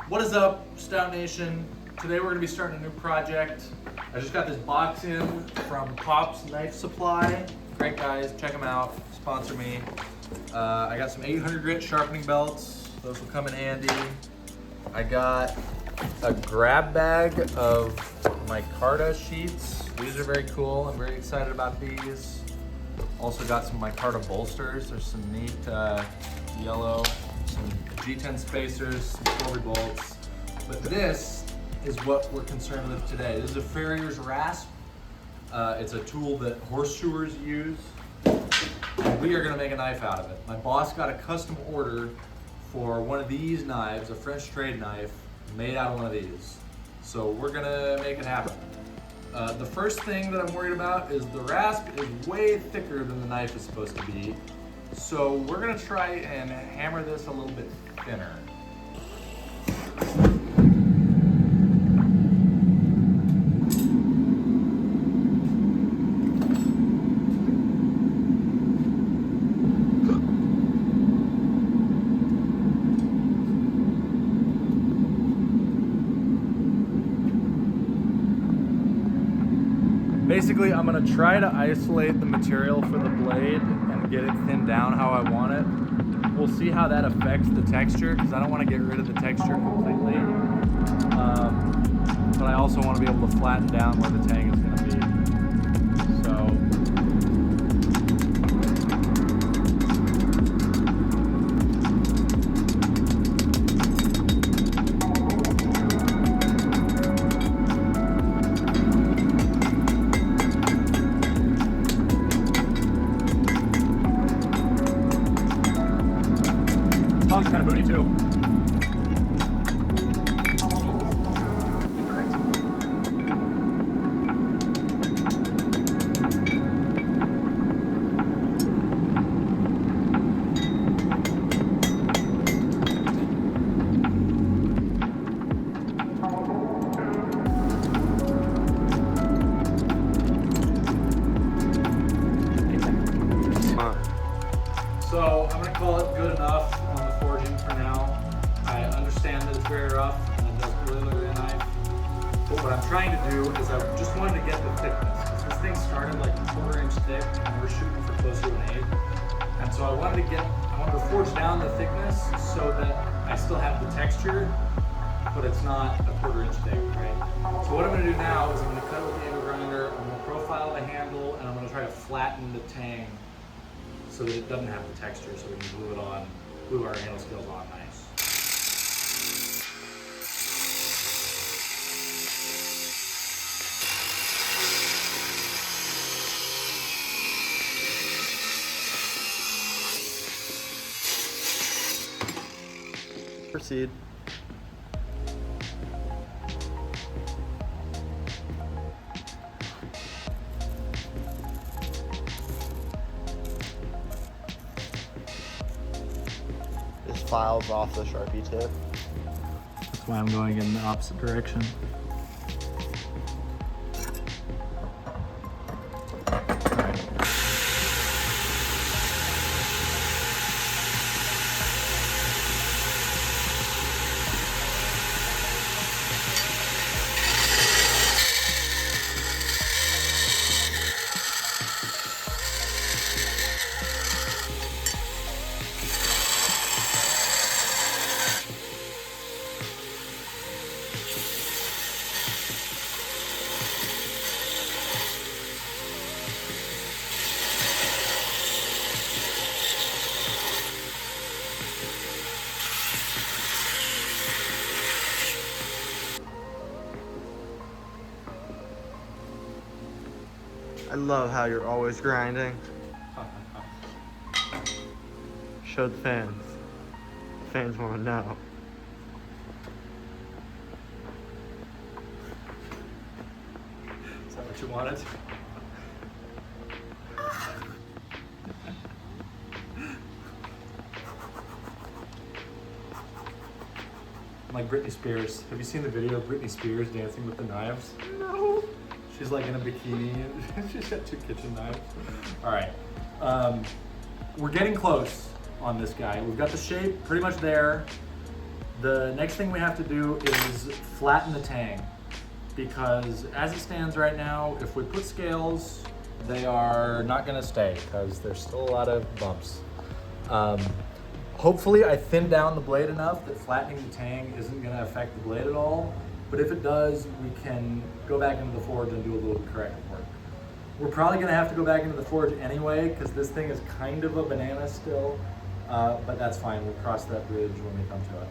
What is up, Stout Nation? Today we're gonna be starting a new project. I just got this box in from Pop's Knife Supply. Great guys, check them out, sponsor me. I got some 800 grit sharpening belts. Those will come in handy. I got a grab bag of micarta sheets. These are very cool. I'm very excited about these. Also got some micarta bolsters. There's some neat yellow, some G10 spacers, some Corby bolts. But this is what we're concerned with today. This is a Farrier's Rasp. It's a tool that horseshoers use. And we are gonna make a knife out of it. My boss got a custom order for one of these knives, a French trade knife, made out of one of these. So we're gonna make it happen. The first thing that I'm worried about is the rasp is way thicker than the knife is supposed to be. So we're gonna try and hammer this a little bit thinner. Basically, I'm gonna try to isolate the material for the blade and get it thinned down how I want it. We'll see how that affects the texture, because I don't want to get rid of the texture completely. But I also want to be able to flatten down where the tang is gonna be. So. Tongue's kind of booty too. So I'm gonna call it good enough on the forging for now. I understand that it's very rough and it doesn't really look like a knife. But what I'm trying to do is I just wanted to get the thickness. Because this thing started like a 1/4 inch thick and we're shooting for closer to an 8. And so I wanted to forge down the thickness so that I still have the texture, but it's not a 1/4 inch thick, right? So what I'm gonna do now is I'm gonna cut it with the angle grinder, I'm gonna profile the handle, and I'm gonna try to flatten the tang so that it doesn't have the texture, so we can glue our handle skills on nice. Proceed. This file's off the Sharpie tip. That's why I'm going in the opposite direction. I love how you're always grinding. Show the fans. The fans want to know. Is that what you wanted? I'm like Britney Spears. Have you seen the video of Britney Spears dancing with the knives? No. She's like in a bikini and she's got 2 kitchen knives. All right, we're getting close on this guy. We've got the shape pretty much there. The next thing we have to do is flatten the tang, because as it stands right now, if we put scales, they are not gonna stay because there's still a lot of bumps. Hopefully I thinned down the blade enough that flattening the tang isn't gonna affect the blade at all, but if it does, we can go back into the forge and do a little corrective work. We're probably gonna have to go back into the forge anyway, because this thing is kind of a banana still, but that's fine, we'll cross that bridge when we come to it.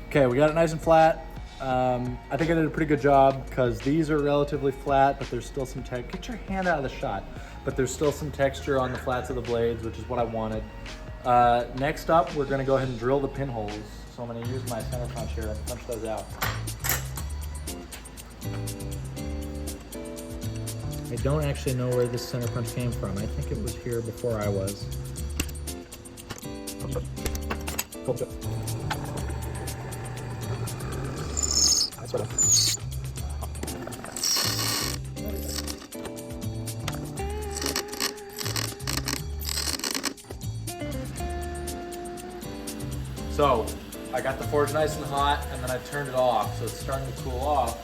Okay, we got it nice and flat. I think I did a pretty good job because these are relatively flat, but there's still some get your hand out of the shot. But there's still some texture on the flats of the blades, which is what I wanted. Next up, we're gonna go ahead and drill the pinholes. So I'm gonna use my center punch here and punch those out. I don't actually know where this center punch came from. I think it was here before I was. So I got the forge nice and hot, and then I turned it off, so it's starting to cool off.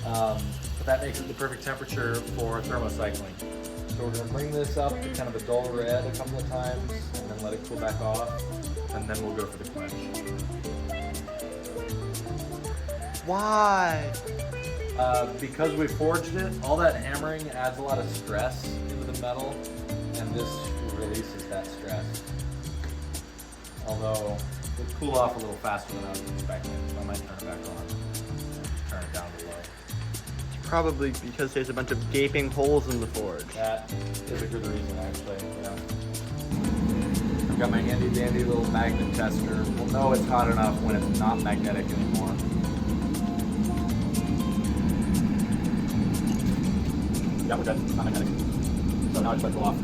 But that makes it the perfect temperature for thermocycling. So we're gonna bring this up to kind of a dull red a couple of times, and then let it cool back off, and then we'll go for the quench. Why? Because we forged it, all that hammering adds a lot of stress into the metal, and this releases that stress. Although it would cool off a little faster than I was expecting, so I might turn it back on, turn it down to low. It's probably because there's a bunch of gaping holes in the forge. That is a good reason, actually. Yeah. I've got my handy dandy little magnet tester. We'll know it's hot enough when it's not magnetic anymore. Yeah, we're good. It's not magnetic. So now I just let it go off.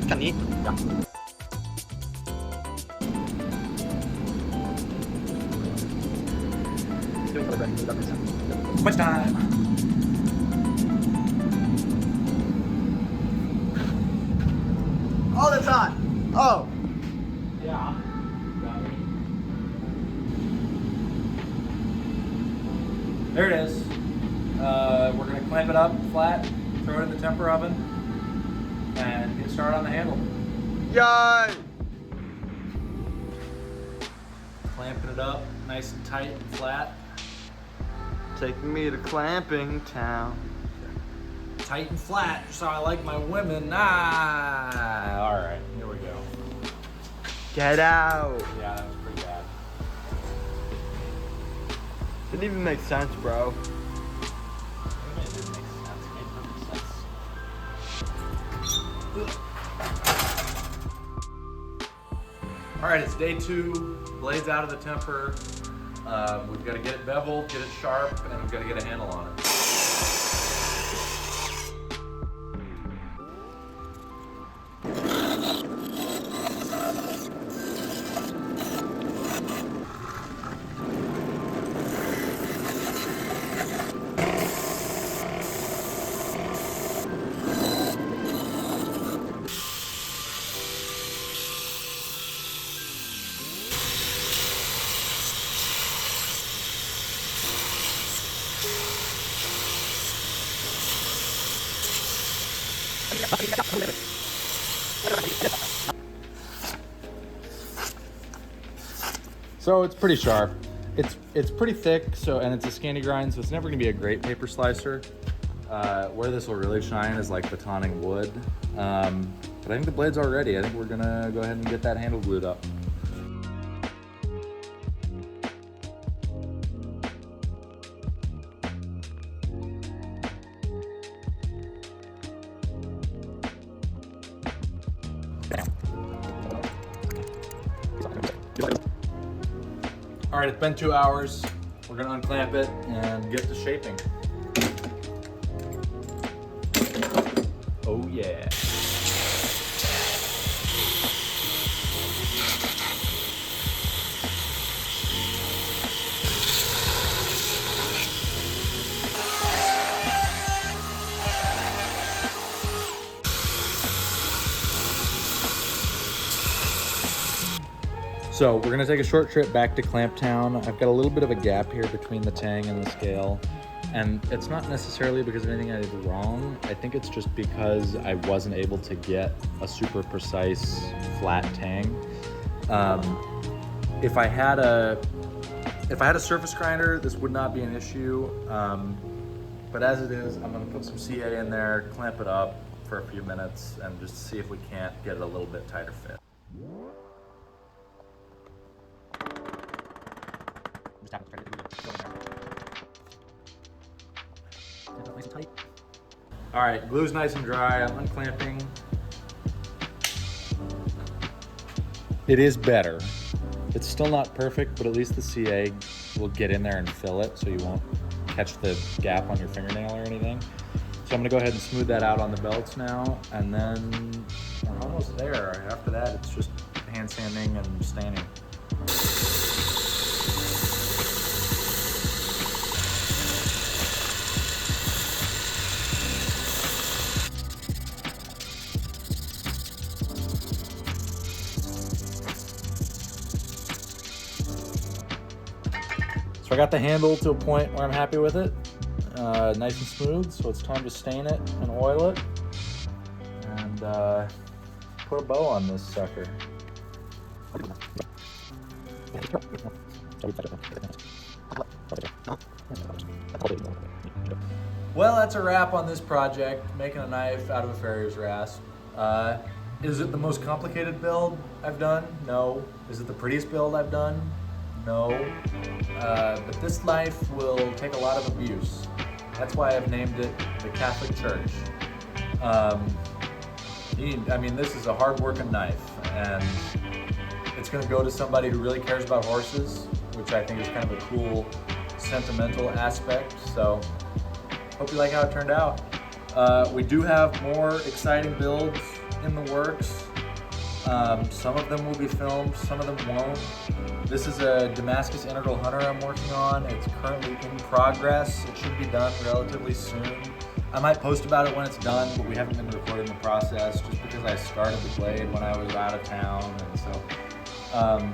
Kind of neat. Yeah. Quench time! Oh, that's hot! Oh! Yeah. There it is. We're going to clamp it up flat, throw it in the temper oven, and get started on the handle. Yay! Clamping it up nice and tight and flat. Taking me to clamping town. Tight and flat, just how I like my women. Ah! Alright, here we go. Get out! Yeah, that was pretty bad. Didn't even make sense, bro. It didn't make sense. It made perfect sense. Alright, it's day 2. Blade's out of the temper. We've got to get it beveled, get it sharp, and we've got to get a handle on it. So it's pretty sharp. It's pretty thick, and it's a Scandi grind, so it's never gonna be a great paper slicer. Where this will really shine is like batoning wood. But I think the blade's all ready. I think we're gonna go ahead and get that handle glued up. All right, it's been 2 hours. We're gonna unclamp it and get to shaping. Oh yeah. So we're gonna take a short trip back to Clamptown. I've got a little bit of a gap here between the tang and the scale. And it's not necessarily because of anything I did wrong. I think it's just because I wasn't able to get a super precise flat tang. If I had a surface grinder, this would not be an issue. But as it is, I'm gonna put some CA in there, clamp it up for a few minutes, and just see if we can't get it a little bit tighter fit. All right, glue's nice and dry. I'm unclamping. It is better. It's still not perfect, but at least the CA will get in there and fill it so you won't catch the gap on your fingernail or anything. So I'm gonna go ahead and smooth that out on the belts now, and then we're almost there. After that, it's just hand sanding and staining. So I got the handle to a point where I'm happy with it, nice and smooth, so it's time to stain it and oil it, and put a bow on this sucker. Well, that's a wrap on this project, making a knife out of a Farrier's rasp. Is it the most complicated build I've done? No. Is it the prettiest build I've done? No, but this knife will take a lot of abuse. That's why I've named it the Catholic Church. I mean, this is a hard-working knife, and it's going to go to somebody who really cares about horses, which I think is kind of a cool, sentimental aspect. So, hope you like how it turned out. We do have more exciting builds in the works. Some of them will be filmed, some of them won't. This is a Damascus Integral Hunter I'm working on. It's currently in progress. It should be done relatively soon. I might post about it when it's done, but we haven't been recording the process just because I started the blade when I was out of town, and so.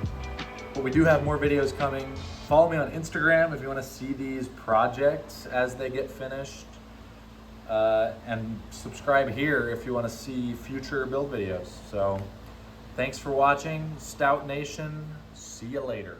But we do have more videos coming. Follow me on Instagram if you want to see these projects as they get finished. And subscribe here if you want to see future build videos. So, thanks for watching, Stout Nation. See you later.